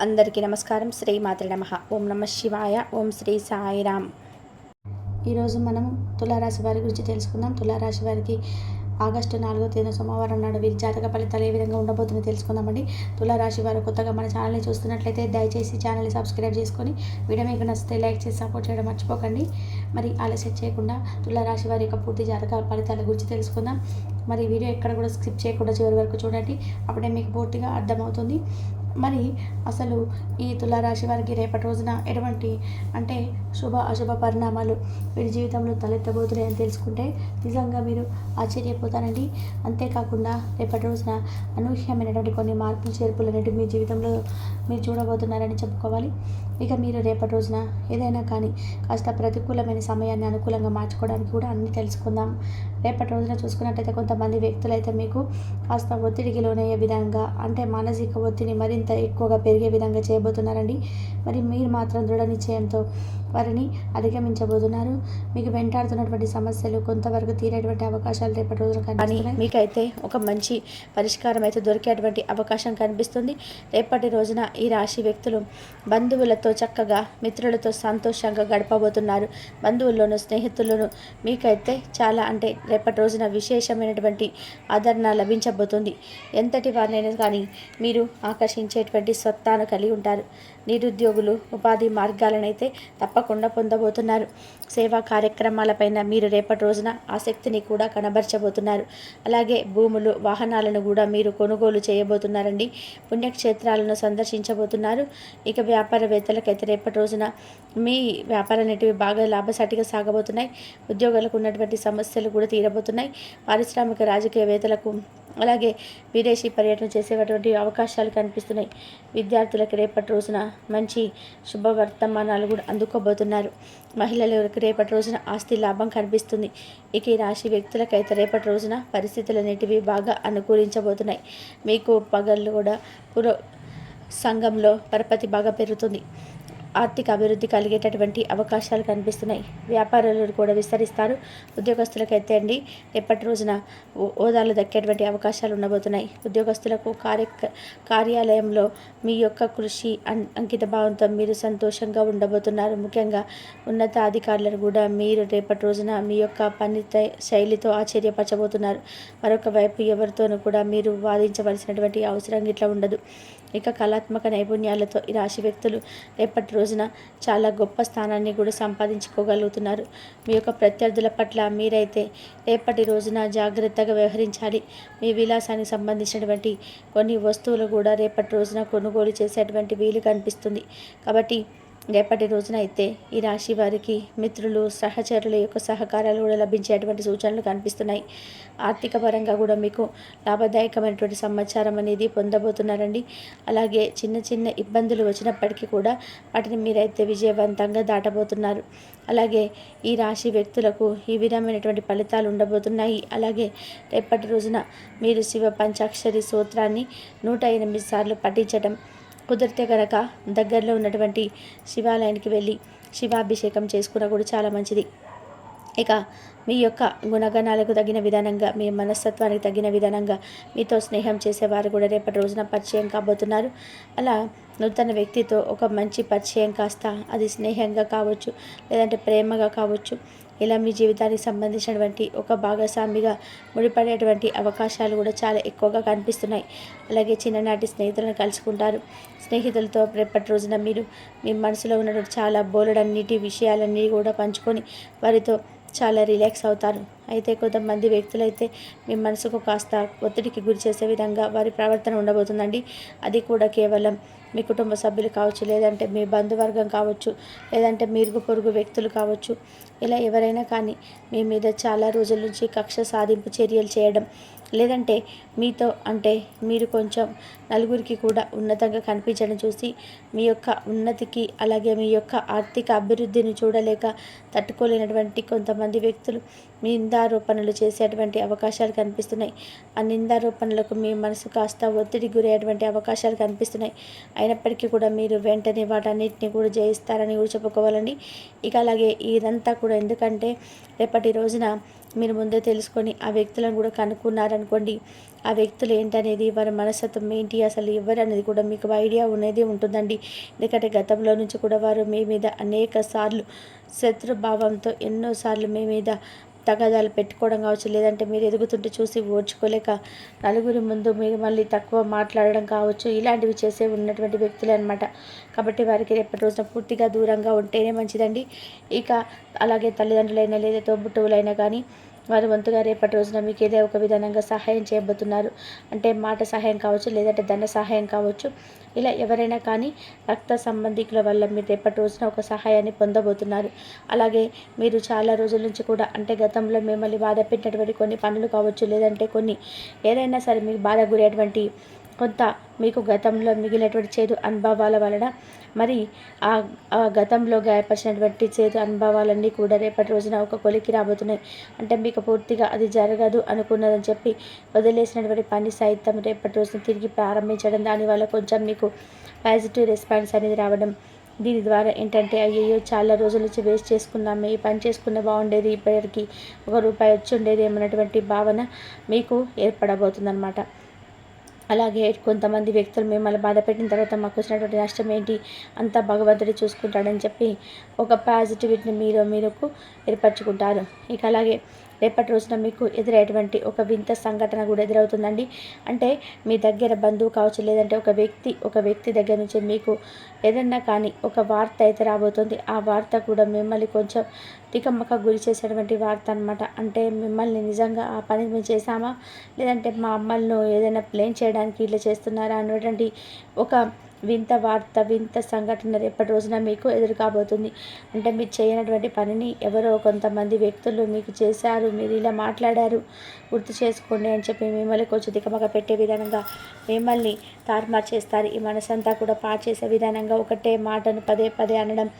అందరికీ నమస్కారం. శ్రీమాత్రే నమః. ఓం నమః శివాయ. ఓం శ్రీ సాయిరామ్. ఈరోజు మనం తులారాశి వారి గురించి తెలుసుకుందాం. తులారాశి వారికి ఆగస్టు 4వ తేదీన సోమవారం నాడు వీరి జాతక ఫలితాలు ఏ విధంగా ఉండబోతుందో తెలుసుకుందామండి. తులారాశి వారు కొత్తగా మన ఛానల్ని చూస్తున్నట్లయితే దయచేసి ఛానల్ని సబ్స్క్రైబ్ చేసుకొని వీడియో మీకు నచ్చితే లైక్ చేసి సపోర్ట్ చేయడం మర్చిపోకండి. మరి ఆలస్యం చేయకుండా తులారాశి వారి యొక్క పూర్తి జాతక ఫలితాల గురించి తెలుసుకుందాం. మరి వీడియో ఎక్కడ కూడా స్కిప్ చేయకుండా చివరి వరకు చూడండి, అప్పుడే మీకు పూర్తిగా అర్థమవుతుంది. మరి అసలు ఈ తులారాశి వారికి రేపటి రోజున ఎటువంటి అంటే శుభ అశుభ పరిణామాలు వీరి జీవితంలో తలెత్తబోతున్నాయని తెలుసుకుంటే నిజంగా మీరు ఆశ్చర్యపోతారండి. అంతేకాకుండా రేపటి రోజున అనూహ్యమైనటువంటి కొన్ని మార్పులు చేర్పులు అనేవి మీ జీవితంలో మీరు చూడబోతున్నారని చెప్పుకోవాలి. ఇక మీరు రేపటి రోజున ఏదైనా కానీ కాస్త ప్రతికూలమైన సమయాన్ని అనుకూలంగా మార్చుకోవడానికి కూడా అన్నీ తెలుసుకుందాం. రేపటి రోజున చూసుకున్నట్టయితే కొంతమంది వ్యక్తులైతే మీకు కాస్త ఒత్తిడికి లోనయ్యే విధంగా అంటే మానసిక ఒత్తిడి మరింత ఎక్కువగా పెరిగే విధంగా చేయబోతున్నారండి. మరి మీరు మాత్రం దృఢ నిశ్చయంతో వారిని అధిగమించబోతున్నారు. మీకు వెంటాడుతున్నటువంటి సమస్యలు కొంతవరకు తీరేటువంటి అవకాశాలు రేపటి రోజున కనిపిస్తున్నాయి. మీకైతే ఒక మంచి పరిష్కారం అయితే దొరికేటువంటి అవకాశం కనిపిస్తుంది. రేపటి రోజున ఈ రాశి వ్యక్తులు బంధువులతో చక్కగా మిత్రులతో సంతోషంగా గడపబోతున్నారు. బంధువుల్లోనూ స్నేహితుల్లోనూ మీకైతే చాలా అంటే రేపటి రోజున విశేషమైనటువంటి ఆదరణ లభించబోతుంది. ఎంతటి వారినైనా కానీ మీరు ఆకర్షించేటువంటి సత్తాను కలిగి ఉంటారు. నిరుద్యోగులు ఉపాధి మార్గాలనైతే తప్పకుండా పొందబోతున్నారు. సేవా కార్యక్రమాలపైన మీరు రేపటి రోజున ఆసక్తిని కూడా కనబరచబోతున్నారు. అలాగే భూములు వాహనాలను కూడా మీరు కొనుగోలు చేయబోతున్నారండి. పుణ్యక్షేత్రాలను సందర్శించబోతున్నారు. ఇక వ్యాపారవేత్తలకైతే రేపటి రోజున మీ వ్యాపారాలనేటివి బాగా లాభసాటిగా సాగబోతున్నాయి. ఉద్యోగులకు ఉన్నటువంటి సమస్యలు కూడా తీరబోతున్నాయి. పారిశ్రామిక రాజకీయవేత్తలకు అలాగే విదేశీ పర్యటన చేసేటువంటి అవకాశాలు కనిపిస్తున్నాయి. విద్యార్థులకు రేపటి రోజున మంచి శుభవర్తమానాలు కూడా అందుకోబోతున్నారు. మహిళలకు రేపటి రోజున ఆస్తి లాభం కనిపిస్తుంది. ఇక ఈ రాశి వ్యక్తులకైతే రేపటి రోజున పరిస్థితులు అనేటివి బాగా అనుకూలించబోతున్నాయి. మీకు పగళ్ళు కూడా సంఘంలో పరపతి బాగా పెరుగుతుంది. ఆర్థిక అభివృద్ధి కలిగేటటువంటి అవకాశాలు కనిపిస్తున్నాయి. వ్యాపారాలు కూడా విస్తరిస్తారు. ఉద్యోగస్తులకైతే అండి రేపటి రోజున హోదాలు దక్కేటువంటి అవకాశాలు ఉండబోతున్నాయి. ఉద్యోగస్తులకు కార్యాలయంలో మీ యొక్క కృషి అంకిత భావంతో మీరు సంతోషంగా ఉండబోతున్నారు. ముఖ్యంగా ఉన్నత అధికారులను కూడా మీరు రేపటి రోజున మీ యొక్క పని శైలితో ఆశ్చర్యపరచబోతున్నారు. మరొక వైపు ఎవరితోనూ కూడా మీరు వాదించవలసినటువంటి అవసరం ఇట్లా ఉండదు. ఇక కళాత్మక నైపుణ్యాలతో ఈ రాశి వ్యక్తులు రేపటి రోజున చాలా గొప్ప స్థానాన్ని కూడా సంపాదించుకోగలుగుతున్నారు. మీ యొక్క ప్రత్యర్థుల పట్ల మీరైతే రేపటి రోజున జాగ్రత్తగా వ్యవహరించాలి. మీ విలాసానికి సంబంధించినటువంటి కొన్ని వస్తువులు కూడా రేపటి రోజున కొనుగోలు చేసేటువంటి వీలు కనిపిస్తుంది. కాబట్టి రేపటి రోజున అయితే ఈ రాశి వారికి మిత్రులు సహచరుల యొక్క సహకారాలు కూడా లభించేటువంటి సూచనలు కనిపిస్తున్నాయి. ఆర్థిక పరంగా కూడా మీకు లాభదాయకమైనటువంటి సమాచారం అనేది పొందబోతున్నారండి. అలాగే చిన్న చిన్న ఇబ్బందులు వచ్చినప్పటికీ కూడా వాటిని మీరైతే విజయవంతంగా దాటబోతున్నారు. అలాగే ఈ రాశి వ్యక్తులకు ఈ విధమైనటువంటి ఫలితాలు ఉండబోతున్నాయి. అలాగే రేపటి రోజున మీరు శివ పంచాక్షరి స్తోత్రాన్ని 108 సార్లు పఠించడం కుదిరితే కనుక దగ్గరలో ఉన్నటువంటి శివాలయానికి వెళ్ళి శివాభిషేకం చేసుకున్నా కూడా చాలా మంచిది. ఇక మీ యొక్క గుణగణాలకు తగిన విధానంగా మీ మనస్తత్వానికి తగిన విధానంగా మీతో స్నేహం చేసేవారు కూడా రేపటి రోజున పరిచయం కాబోతున్నారు. అలా నూతన వ్యక్తితో ఒక మంచి పరిచయం కాస్త అది స్నేహంగా కావచ్చు, లేదంటే ప్రేమగా కావచ్చు, ఇలా మీ జీవితానికి సంబంధించినటువంటి ఒక భాగస్వామిగా ముడిపడేటువంటి అవకాశాలు కూడా చాలా ఎక్కువగా కనిపిస్తున్నాయి. అలాగే చిన్ననాటి స్నేహితులను కలుసుకుంటారు. స్నేహితులతో రేపటి రోజున మీరు మీ మనసులో ఉన్నటువంటి చాలా బోలెడన్నిటి విషయాలన్నీ కూడా పంచుకొని వారితో చాలా రిలాక్స్ అవుతారు. అయితే కొంతమంది వ్యక్తులైతే మీ మనసుకు కాస్త ఒత్తిడికి గురి చేసే విధంగా వారి ప్రవర్తన ఉండబోతుందండి. అది కూడా కేవలం మీ కుటుంబ సభ్యులు కావచ్చు, లేదంటే మీ బంధువర్గం కావచ్చు, లేదంటే మీరుగు పొరుగు వ్యక్తులు కావచ్చు. ఇలా ఎవరైనా కానీ మీ మీద చాలా రోజుల నుంచి కక్ష సాధింపు చర్యలు చేయడం, లేదంటే మీతో అంటే మీరు కొంచెం నలుగురికి కూడా ఉన్నతంగా కనిపించడం చూసి మీ యొక్క ఉన్నతికి అలాగే మీ యొక్క ఆర్థిక అభివృద్ధిని చూడలేక తట్టుకోలేనటువంటి కొంతమంది వ్యక్తులు నిందారోపణలు చేసేటువంటి అవకాశాలు కనిపిస్తున్నాయి. ఆ నిందారోపణలకు మీ మనసు కాస్త ఒత్తిడి గురయ్యేటువంటి అవకాశాలు కనిపిస్తున్నాయి. అయినప్పటికీ కూడా మీరు వెంటనే వాటన్నిటిని కూడా జయిస్తారని కూడా చెప్పుకోవాలండి. ఇక అలాగే ఇదంతా కూడా ఎందుకంటే రేపటి రోజున మీరు ముందే తెలుసుకొని ఆ వ్యక్తులను కూడా కనుక్కున్నారనుకోండి, ఆ వ్యక్తులు ఏంటనేది, వారి మనస్తత్వం ఏంటి, అసలు ఎవరు అనేది కూడా మీకు ఐడియా అనేది ఉంటుందండి. ఎందుకంటే గతంలో నుంచి కూడా వారు మీ మీద అనేక సార్లు శత్రుభావంతో ఎన్నోసార్లు మీ మీద తగాదాలు పెట్టుకోవడం కావచ్చు, లేదంటే మీరు ఎదుగుతుంటే చూసి ఓర్చుకోలేక నలుగురి ముందు మీరు మళ్ళీ తక్కువ మాట్లాడడం కావచ్చు, ఇలాంటివి చేసే ఉన్నటువంటి వ్యక్తులే అనమాట. కాబట్టి వారికి రేపటి రోజున పూర్తిగా దూరంగా ఉంటేనే మంచిదండి. ఇక అలాగే తల్లిదండ్రులైనా లేదా తోబుట్టువులైనా కానీ వారు వంతుగా రేపటి రోజున మీకు ఏదో ఒక విధానంగా సహాయం చేయబోతున్నారు. అంటే మాట సహాయం కావచ్చు, లేదంటే ధన సహాయం కావచ్చు. ఇలా ఎవరైనా కానీ రక్త సంబంధికుల వల్ల మీరు రేపటి రోజున ఒక సహాయాన్ని పొందబోతున్నారు. అలాగే మీరు చాలా రోజుల నుంచి కూడా అంటే గతంలో మిమ్మల్ని బాధ పెట్టినటువంటి కొన్ని పనులు కావచ్చు, లేదంటే కొన్ని ఏదైనా సరే మీకు బాధ గురేటువంటి కొంత మీకు గతంలో మిగిలినటువంటి చేదు అనుభవాల వలన మరి ఆ గతంలో గాయపరిచినటువంటి చేదు అనుభవాలన్నీ కూడా రేపటి రోజున ఒక కొలికి రాబోతున్నాయి. అంటే మీకు పూర్తిగా అది జరగదు అనుకున్నదని చెప్పి వదిలేసినటువంటి పని సైతం రేపటి రోజున తిరిగి ప్రారంభించడం, దానివల్ల కొంచెం మీకు పాజిటివ్ రెస్పాన్స్ అనేది రావడం. దీని ద్వారా ఏంటంటే అయ్యయ్యో చాలా రోజుల నుంచి వేస్ట్ చేసుకున్నామే, ఈ పని చేసుకున్న బాగుండేది, ఇప్పటికి ₹1 వచ్చి ఉండేది ఏమన్నటువంటి భావన మీకు ఏర్పడబోతుందన్నమాట. అలాగే కొంతమంది వ్యక్తులు మిమ్మల్ని బాధ పెట్టిన తర్వాత మాకు వచ్చినటువంటి నష్టం ఏంటి, అంతా భగవంతుడు చూసుకుంటాడని చెప్పి ఒక పాజిటివిటీని మీకు ఏర్పరచుకుంటారు. ఇక అలాగే రేపటి రోజున మీకు ఎదురయ్యేటువంటి ఒక వింత సంఘటన కూడా ఎదురవుతుందండి. అంటే మీ దగ్గర బంధువు కావచ్చు, లేదంటే ఒక వ్యక్తి దగ్గర నుంచి మీకు ఏదన్నా కానీ ఒక వార్త అయితే రాబోతుంది. ఆ వార్త కూడా మిమ్మల్ని కొంచెం తికమక గురి చేసేటువంటి వార్త అనమాట. అంటే మిమ్మల్ని నిజంగా ఆ పని మేము చేశామా, లేదంటే మా అమ్మలను ఏదైనా ప్లేన్ చేయడానికి ఇట్లా చేస్తున్నారా అన్నటువంటి ఒక వింత వార్త, వింత సంఘటన రేపటి రోజున మీకు ఎదురు కాబోతుంది. అంటే మీరు చేయనటువంటి పనిని ఎవరో కొంతమంది వ్యక్తులు మీకు చేశారు, మీరు ఇలా మాట్లాడారు, గుర్తు చేసుకోండి అని చెప్పి మిమ్మల్ని కొంచెం తికమక పెట్టే విధానంగా మిమ్మల్ని తారుమారు చేస్తారు. ఈ మనసంతా కూడా పాడు చేసే విధానంగా ఒకటే మాటను పదే పదే అనడం,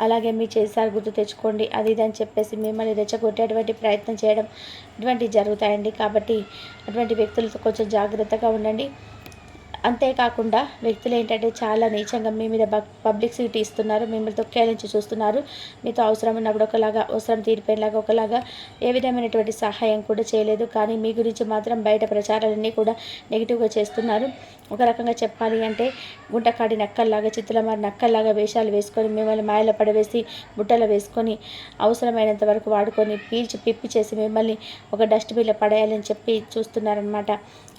అలాగే మీరు చేశారు గుర్తు తెచ్చుకోండి అది ఇది అని చెప్పేసి మిమ్మల్ని రెచ్చగొట్టేటువంటి ప్రయత్నం చేయడం, ఇటువంటివి జరుగుతాయండి. కాబట్టి అటువంటి వ్యక్తులతో కొంచెం జాగ్రత్తగా ఉండండి. అంతేకాకుండా వ్యక్తులు ఏంటంటే చాలా నీచంగా మీ మీద పబ్లిసిటీ ఇస్తున్నారు, మిమ్మల్ని తొక్కేయాలని చూస్తున్నారు. మీతో అవసరం ఉన్నప్పుడు ఒకలాగా, అవసరం తీరిపోయేలాగా ఒకలాగా, ఏ విధమైనటువంటి సహాయం కూడా చేయలేదు. కానీ మీ గురించి మాత్రం బయట ప్రచారాలన్నీ కూడా నెగిటివ్గా చేస్తున్నారు. ఒక రకంగా చెప్పాలి అంటే గుంటకాడి నక్కల్లాగా, చిత్తులమారి నక్కల్లాగా వేషాలు వేసుకొని మిమ్మల్ని మాయలో పడవేసి బుట్టలో వేసుకొని అవసరమైనంత వరకు వాడుకొని పీల్చి పిప్పి చేసి మిమ్మల్ని ఒక డస్ట్బిన్లో పడేయాలని చెప్పి చూస్తున్నారనమాట.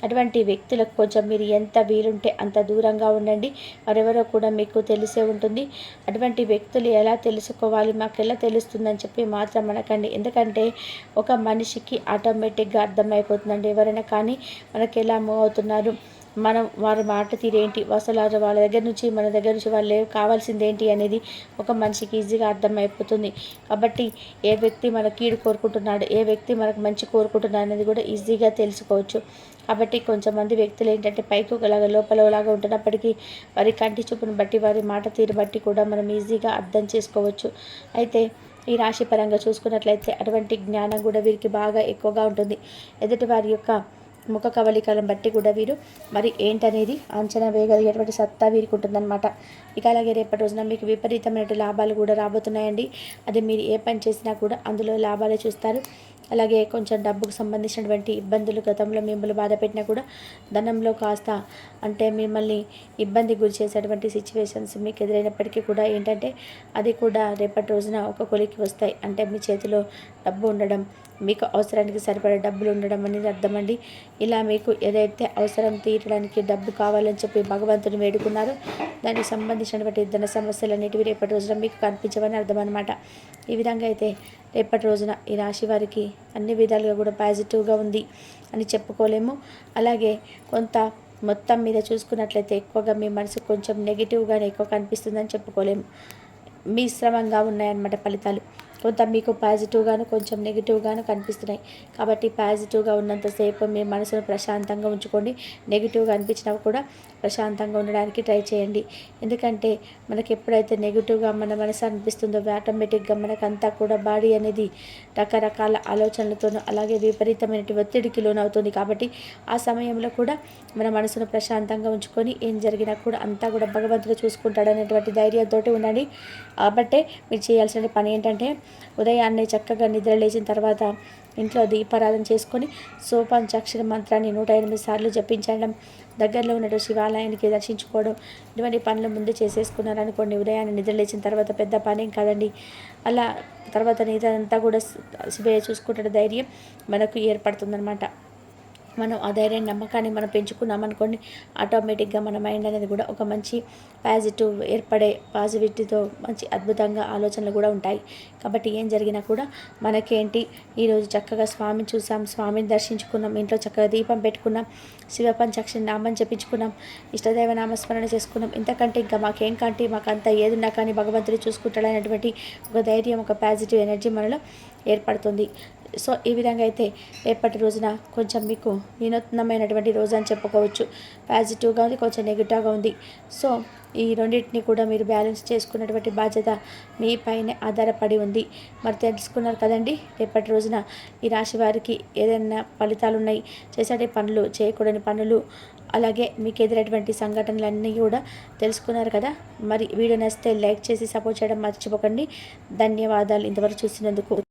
అటువంటి వ్యక్తులకు కొంచెం మీరు ఎంత వీలుంటే అంత దూరంగా ఉండండి. మరెవరో కూడా మీకు తెలిసే ఉంటుంది. అటువంటి వ్యక్తులు ఎలా తెలుసుకోవాలి, మాకు ఎలా తెలుస్తుందని చెప్పి మాత్రం అనకండి. ఎందుకంటే ఒక మనిషికి ఆటోమేటిక్గా అర్థమైపోతుందండి ఎవరైనా కానీ మనకి ఎలా మూవ్ అవుతున్నారు, మనం వారి మాట తీరేంటి, అసలు వాళ్ళ దగ్గర నుంచి మన దగ్గర నుంచి వాళ్ళు కావాల్సింది ఏంటి అనేది ఒక మనిషికి ఈజీగా అర్థమైపోతుంది. కాబట్టి ఏ వ్యక్తి మన కీడు కోరుకుంటున్నాడు, ఏ వ్యక్తి మనకు మంచి కోరుకుంటున్నాడు అనేది కూడా ఈజీగా తెలుసుకోవచ్చు. కాబట్టి కొంతమంది వ్యక్తులు ఏంటంటే పైకి ఒకలాగా లోపల ఒకలాగా ఉంటున్నప్పటికీ వారి కంటి చూపును బట్టి, వారి మాట తీరు బట్టి కూడా మనం ఈజీగా అర్థం చేసుకోవచ్చు. అయితే ఈ రాశి పరంగా చూసుకున్నట్లయితే అటువంటి జ్ఞానం కూడా వీరికి బాగా ఎక్కువగా ఉంటుంది. ఎదుటి వారి యొక్క ముఖ కవలికలను బట్టి కూడా వీరు మరి ఏంటనేది అంచనా వేయగలిగేటువంటి సత్తా వీరికి ఉంటుందన్నమాట. ఇక అలాగే రేపటి రోజున మీకు విపరీతమైన లాభాలు కూడా రాబోతున్నాయండి. అది మీరు ఏ పని చేసినా కూడా అందులో లాభాలే చూస్తారు. అలాగే కొంచెం డబ్బుకు సంబంధించినటువంటి ఇబ్బందులు గతంలో మిమ్మల్ని బాధ పెట్టినా కూడా ధనంలో కాస్త అంటే మిమ్మల్ని ఇబ్బంది గురి చేసేటువంటి సిచ్యువేషన్స్ మీకు ఎదురైనప్పటికీ కూడా ఏంటంటే అది కూడా రేపటి రోజున ఒక కొలికి వస్తాయి. అంటే మీ చేతిలో డబ్బు ఉండడం, మీకు అవసరానికి సరిపడే డబ్బులు ఉండడం అనేది అర్థమండి. ఇలా మీకు ఏదైతే అవసరం తీరడానికి డబ్బు కావాలని చెప్పి భగవంతుని వేడుకున్నారో దానికి సంబంధించినటువంటి ధన సమస్యలన్నిటివి రేపటి రోజున మీకు కనిపించవని అర్థం అనమాట. ఈ విధంగా అయితే రేపటి రోజున ఈ రాశి వారికి అన్ని విధాలుగా కూడా పాజిటివ్గా ఉంది అని చెప్పుకోలేము. అలాగే కొంత మొత్తం మీద చూసుకున్నట్లయితే ఎక్కువగా మీ మనసు కొంచెం నెగిటివ్గానే ఎక్కువ కనిపిస్తుందని చెప్పుకోలేము. మిశ్రమంగా ఉన్నాయన్నమాట ఫలితాలు. కొంత మీకు పాజిటివ్గాను కొంచెం నెగిటివ్గాను కనిపిస్తున్నాయి. కాబట్టి పాజిటివ్గా ఉన్నంతసేపు మీ మనసును ప్రశాంతంగా ఉంచుకోండి. నెగిటివ్గా అనిపించినా కూడా ప్రశాంతంగా ఉండడానికి ట్రై చేయండి. ఎందుకంటే మనకి ఎప్పుడైతే నెగిటివ్గా మన మనసు అనిపిస్తుందో ఆటోమేటిక్గా మనకంతా కూడా బాడీ అనేది రకరకాల ఆలోచనలతోనూ అలాగే విపరీతమైన ఒత్తిడికి లోనవుతుంది. కాబట్టి ఆ సమయంలో కూడా మన మనసును ప్రశాంతంగా ఉంచుకొని ఏం జరిగినా కూడా అంతా కూడా భగవంతుడు చూసుకుంటాడనేటువంటి ధైర్యంతో ఉండండి. కాబట్టే మీరు చేయాల్సిన పని ఏంటంటే ఉదయాన్నే చక్కగా నిద్ర లేచిన తర్వాత ఇంట్లో దీపారాధన చేసుకొని సోపంచాక్షరి మంత్రాన్ని 108 సార్లు జపించడం, దగ్గరలో ఉన్న శివాలయానికి దర్శించుకోవడం, ఇటువంటి పనులు ముందు చేసేసుకున్నారనుకోండి, ఉదయాన్నే నిద్ర లేచిన తర్వాత పెద్ద పనేం కాదండి. అలా తర్వాత ఇదంతా కూడా శివయ్య చూసుకుంటే ధైర్యం మనకు ఏర్పడుతుందన్నమాట. మనం ఆ ధైర్యాన్ని నమ్మకాన్ని మనం పెంచుకున్నామనుకోండి, ఆటోమేటిక్గా మన మైండ్ అనేది కూడా ఒక మంచి పాజిటివ్ ఏర్పడే పాజిటివిటీతో మంచి అద్భుతంగా ఆలోచనలు కూడా ఉంటాయి. కాబట్టి ఏం జరిగినా కూడా మనకేంటి, ఈరోజు చక్కగా స్వామిని చూసాం, స్వామిని దర్శించుకున్నాం, ఇంట్లో చక్కగా దీపం పెట్టుకున్నాం, శివ పంచాక్షరి నామం జపించుకున్నాం, ఇష్టదైవ నామస్మరణ చేసుకున్నాం. ఇంతకంటే ఇంకా మాకేం కంటే మాకంతా ఏదున్నా కానీ భగవంతుడు చూసుకుంటాడనేటువంటి ఒక ధైర్యం, ఒక పాజిటివ్ ఎనర్జీ మనలో ఏర్పడుతుంది. సో ఈ విధంగా అయితే రేపటి రోజున కొంచెం మీకు వినూత్నమైనటువంటి రోజు అని చెప్పుకోవచ్చు. పాజిటివ్గా ఉంది, కొంచెం నెగిటివ్గా ఉంది. సో ఈ రెండింటిని కూడా మీరు బ్యాలెన్స్ చేసుకున్నటువంటి బాధ్యత మీ పైనే ఆధారపడి ఉంది. మరి తెలుసుకున్నారు కదండి, రేపటి రోజున ఈ రాశి వారికి ఏదైనా ఫలితాలు ఉన్నాయి, చేసే పనులు, చేయకూడని పనులు, అలాగే మీకు ఎదురైనటువంటి సంఘటనలన్నీ కూడా తెలుసుకున్నారు కదా. మరి వీడియో నచ్చితే లైక్ చేసి సపోర్ట్ చేయడం మర్చిపోకండి. ధన్యవాదాలు ఇంతవరకు చూసినందుకు.